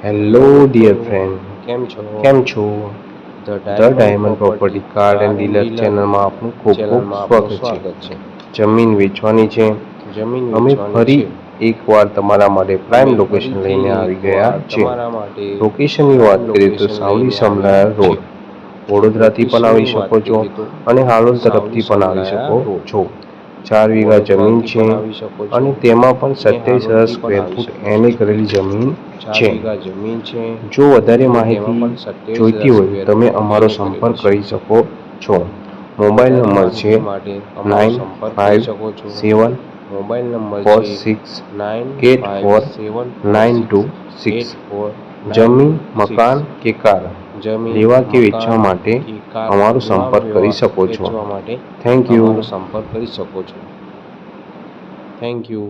Hello dear friend, કેમ છો? કેમ છો? The the diamond diamond property property card card and and dealer dealer ચેનલમાં આપનું ખૂબ ખૂબ ચેનલમાં આપનું સ્વાગત સ્વાગત છે. છે. જમીન વેચવાની છે. જમીન અમે વેચવાની ફરી છે. એકવાર તમારા માટે પ્રાઇમ અમે લોકેશન ફરીથી લઈને આવી ગયા એકવાર છે. તમારા માટે લોકેશનની પ્રાઇમ વાત કરીએ તો લોકેશન સાવલી લઈને સમલાયા આવ્યા છે. રોડ, વડોદરાથી પણ આવી લોકેશનની વાત શકો છો કરીએ તો અને હાલોલ સાવલી તરફથી પણ આવી શકો સમલાયા રોડ, છો. 4 વીઘા જમીન વડોદરાથી છે પણ આવી શકો છો અને તેમાં પણ અને 27,000 હાલોલથી પણ સ્ક્વેર આવી ફૂટ શકો છો. એને કરેલી જમીન 4 છે. વીઘા જમીન છે જો વધારે અને તેમાં માહિતી પણ 27,000 જોઈતી હોય સ્ક્વેર તમે ફૂટ અમારો એને સંપર્ક કરેલી છે. કરી શકો છો. મોબાઈલ વધારે નંબર છે માહિતી માટે અમારો સંપર્ક કરી શકો છો. મોબાઈલ નંબર છે 9574649296. 94646296. જમીન, મકાન કે કાર જમીન, લેવા કે વેચવા મકાન માટે કે કાર અમારો લેવા સંપર્ક કરી શકો છો. વેચવા માટે થેન્ક યુ. અમારો સંપર્ક કરી શકો છો. Thank you.